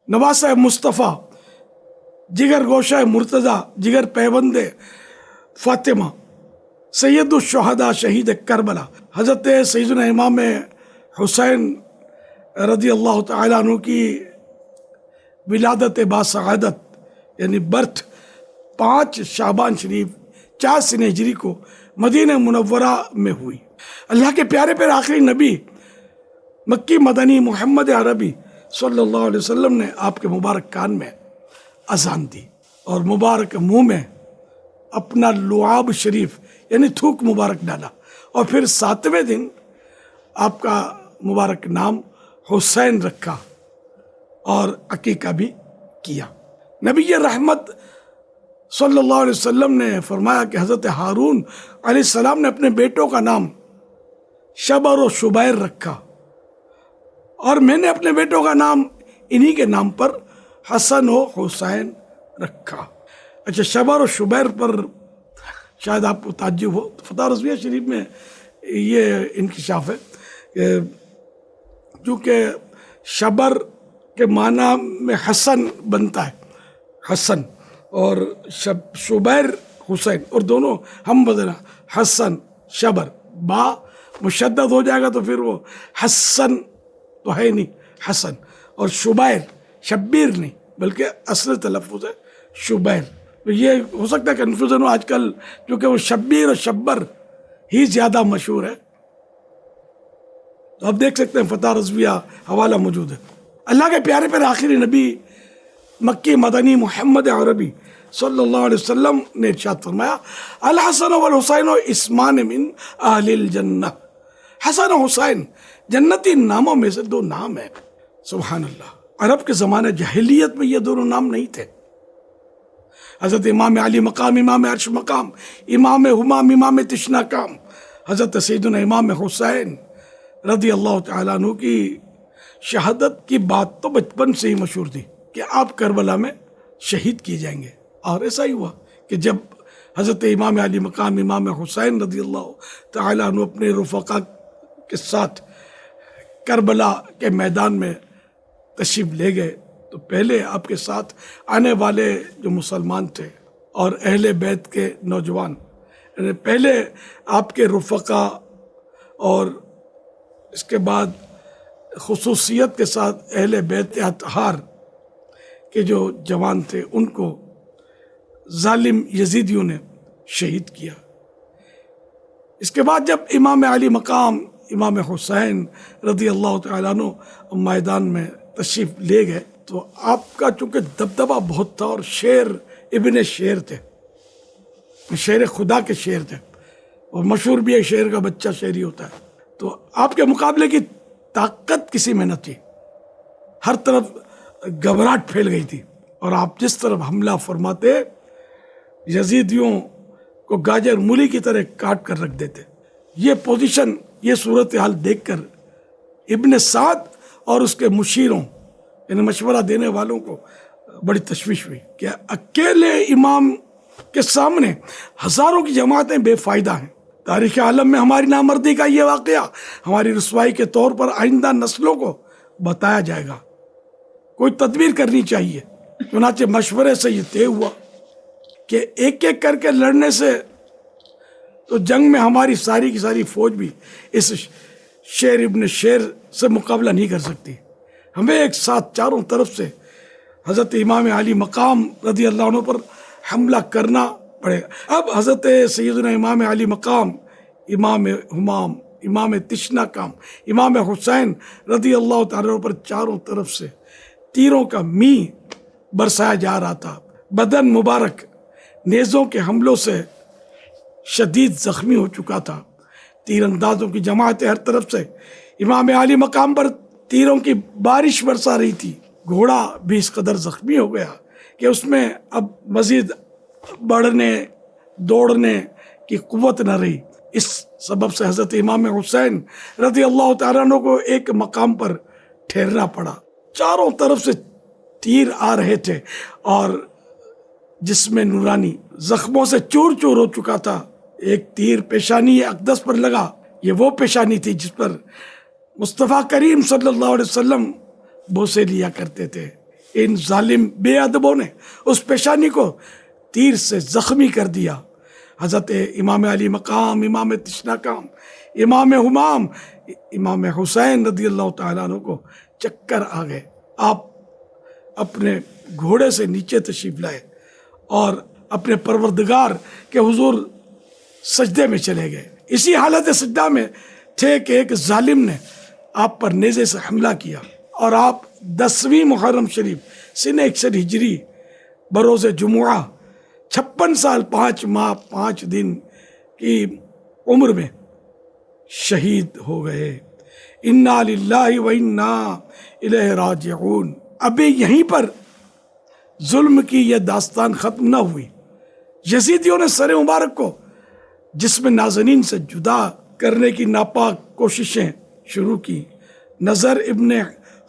نواسہ مصطفیٰ، جگر گوشہ مرتضیٰ، جگر پیوند فاطمہ، سید الشہداء شہید کربلا، حضرت سیدنا امام حسین رضی اللہ تعالیٰ عنہ کی ولادت باسعادت یعنی برتھ 5 شعبان شریف 4 سنہ ہجری کو مدینہ منورہ میں ہوئی۔ اللہ کے پیارے پھر آخری نبی مکی مدنی محمد عربی صلی اللہ علیہ وسلم نے آپ کے مبارک کان میں اذان دی اور مبارک منہ میں اپنا لعاب شریف یعنی تھوک مبارک ڈالا، اور پھر 7ویں دن آپ کا مبارک نام حسین رکھا اور عقیقہ بھی کیا۔ نبی رحمت صلی اللہ علیہ وسلم نے فرمایا کہ حضرت ہارون علیہ السلام نے اپنے بیٹوں کا نام شبر و شبیر رکھا، اور میں نے اپنے بیٹوں کا نام انہی کے نام پر حسن و حسین رکھا۔ اچھا، شبر و شبیر پر شاید آپ کو تعجب ہو، فتح رضویہ شریف میں یہ انکشاف ہے کہ چونکہ شبر کے معنی میں حسن بنتا ہے، حسن، اور شبیر حسین، اور دونوں ہم بدنا حسن شبر، با مشدد ہو جائے گا تو پھر وہ حسن تو ہے نہیں، حسن، اور شبیر شبیر نہیں بلکہ اصل تلفظ ہے شبیر۔ تو یہ ہو سکتا ہے کنفیوژن ہو آج کل، کیونکہ وہ شبیر اور شبر ہی زیادہ مشہور ہے۔ تو آپ دیکھ سکتے ہیں فتح رضویہ حوالہ موجود ہے۔ اللہ کے پیارے پر آخری نبی مکی مدنی محمد عربی صلی اللہ علیہ وسلم نے ارشاد فرمایا، الحسن والحسین اسمان من اہل الجنہ۔ حسن و حسین جنتی ناموں میں سے 2 نام ہیں۔ سبحان اللہ، عرب کے زمانے جاہلیت میں یہ دونوں نام نہیں تھے۔ حضرت امام علی مقام، امام عرش مقام، امام ہمام، امام تشنا کام، حضرت سیدنا امام حسین رضی اللہ تعالیٰ عنہ کی شہادت کی بات تو بچپن سے ہی مشہور تھی کہ آپ کربلا میں شہید کیے جائیں گے، اور ایسا ہی ہوا کہ جب حضرت امام علی مقام امام حسین رضی اللہ تعالیٰ عنہ اپنے رفقا کے ساتھ کربلا کے میدان میں تشریف لے گئے، تو پہلے آپ کے ساتھ آنے والے جو مسلمان تھے اور اہل بیت کے نوجوان، یعنی پہلے آپ کے رفقا، اور اس کے بعد خصوصیت کے ساتھ اہل بیت اطہار کے جو جوان تھے، ان کو ظالم یزیدیوں نے شہید کیا۔ اس کے بعد جب امام علی مقام امام حسین رضی اللہ تعالیٰ عنہ میدان میں تشریف لے گئے، تو آپ کا چونکہ دبدبہ بہت تھا، اور شیر ابن شیر تھے، شیر خدا کے شیر تھے، اور مشہور بھی ہے شیر کا بچہ شیری ہوتا ہے، تو آپ کے مقابلے کی طاقت کسی میں نہ تھی، ہر طرف گھبراہٹ پھیل گئی تھی، اور آپ جس طرف حملہ فرماتے یزیدیوں کو گاجر مولی کی طرح کاٹ کر رکھ دیتے۔ یہ پوزیشن، یہ صورتحال دیکھ کر ابن سعد اور اس کے مشیروں یعنی مشورہ دینے والوں کو بڑی تشویش ہوئی کہ اکیلے امام کے سامنے ہزاروں کی جماعتیں بے فائدہ ہیں۔ تاریخ عالم میں ہماری نامردی کا یہ واقعہ ہماری رسوائی کے طور پر آئندہ نسلوں کو بتایا جائے گا، کوئی تدبیر کرنی چاہیے۔ چنانچہ مشورے سے یہ طے ہوا کہ ایک ایک کر کے لڑنے سے تو جنگ میں ہماری ساری کی ساری فوج بھی اس شیر ابن شیر سے مقابلہ نہیں کر سکتی، ہمیں ایک ساتھ چاروں طرف سے حضرت امام علی مقام رضی اللہ عنہ پر حملہ کرنا پڑے گا۔ اب حضرت سیدنا امام علی مقام امام ہمام، امام تشنا کام، امام حسین رضی اللہ تعالیٰ عنہ پر چاروں طرف سے تیروں کا می برسایا جا رہا تھا۔ بدن مبارک نیزوں کے حملوں سے شدید زخمی ہو چکا تھا، تیر اندازوں کی جماعتیں ہر طرف سے امام علی مقام پر تیروں کی بارش برسا رہی تھی۔ گھوڑا بھی اس قدر زخمی ہو گیا کہ اس میں اب مزید بڑھنے دوڑنے کی قوت نہ رہی۔ اس سبب سے حضرت امام حسین رضی اللہ تعالیٰ عنہ کو ایک مقام پر ٹھہرنا پڑا۔ چاروں طرف سے تیر آ رہے تھے اور جسم نورانی زخموں سے چور چور ہو چکا تھا۔ ایک تیر پیشانی اقدس پر لگا، یہ وہ پیشانی تھی جس پر مصطفیٰ کریم صلی اللہ علیہ وسلم بوسے لیا کرتے تھے۔ ان ظالم بے ادبوں نے اس پیشانی کو تیر سے زخمی کر دیا۔ حضرت امام علی مقام، امام تشناکام، امام ہمام، امام حسین رضی اللہ تعالیٰ عنہ کو چکر آ گئے۔ آپ اپنے گھوڑے سے نیچے تشریف لائے اور اپنے پروردگار کے حضور سجدے میں چلے گئے۔ اسی حالت سجدہ میں تھے کہ ایک ظالم نے آپ پر نیزے سے حملہ کیا، اور آپ 10ویں محرم شریف سنہ 61 ہجری بروز جمعہ 56 سال 5 ماہ 5 دن کی عمر میں شہید ہو گئے۔ انا للہ و انا الیہ راجعون۔ ابھی یہیں پر ظلم کی یہ داستان ختم نہ ہوئی۔ یزیدیوں نے سر مبارک کو جسم نازنین سے جدا کرنے کی ناپاک کوششیں شروع کی۔ نظر ابن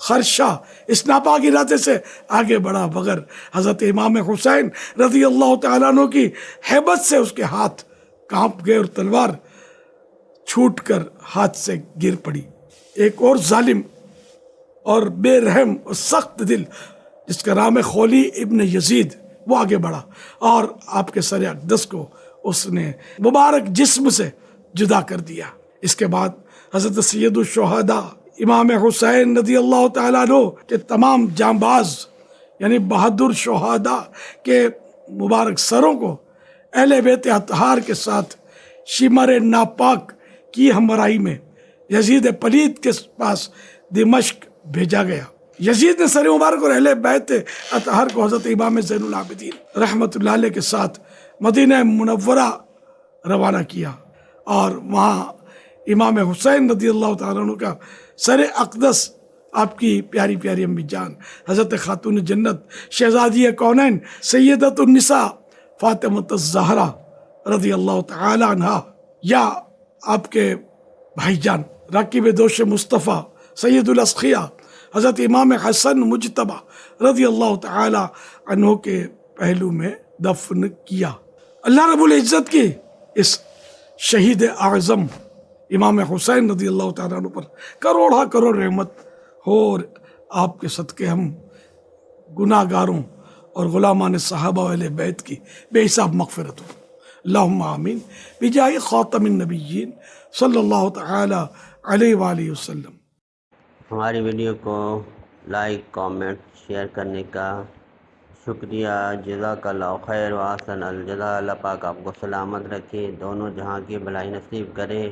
خرشہ اس ناپاک ارادے سے آگے بڑھا، مگر حضرت امام حسین رضی اللہ تعالیٰ عنہ کی ہیبت سے اس کے ہاتھ کانپ گئے اور تلوار چھوٹ کر ہاتھ سے گر پڑی۔ ایک اور ظالم اور بے رحم اور سخت دل جس کا نام ہے خولی ابن یزید، وہ آگے بڑھا اور آپ کے سر اقدس کو اس نے مبارک جسم سے جدا کر دیا۔ اس کے بعد حضرت سید الشہداء امام حسین رضی اللہ تعالیٰ عنہ کے تمام جانباز یعنی بہادر شہداء کے مبارک سروں کو اہل بیت اطہار کے ساتھ شمر ناپاک کی ہمراہی میں یزید پلید کے پاس دمشق بھیجا گیا۔ یزید نے سر مبارک اور اہل بیت اطہار کو حضرت امام زین العابدین رحمۃ اللہ علیہ کے ساتھ مدینہ منورہ روانہ کیا، اور وہاں امام حسین رضی اللہ تعالیٰ عنہ کا سر اقدس آپ کی پیاری پیاری امی جان حضرت خاتون جنت شہزادی کونین سیدۃ النساء فاطمہ الزہرا رضی اللہ تعالی عنہا، یا آپ کے بھائی جان راکب دوش مصطفیٰ سید الاسقیاء حضرت امام حسن مجتبی رضی اللہ تعالی عنہ کے پہلو میں دفن کیا۔ اللہ رب العزت کی اس شہید اعظم امام حسین رضی اللہ تعالیٰ عنہ پر کروڑا کروڑ رحمت ہو، اور آپ کے صدقے ہم گناہ گاروں اور غلامان صحابہ و اہل بیت کی بے حساب مغفرت ہو۔ اللہم آمین بجاہ خاتم النبیین صلی اللہ تعالی علیہ وآلہ وسلم۔ ہماری ویڈیو کو لائک، کامنٹ، شیئر کرنے کا شکریہ۔ جزاک اللہ خیر و احسن الجزا۔ اللہ پاک آپ کو سلامت رکھے، دونوں جہاں کی بھلائی نصیب کرے۔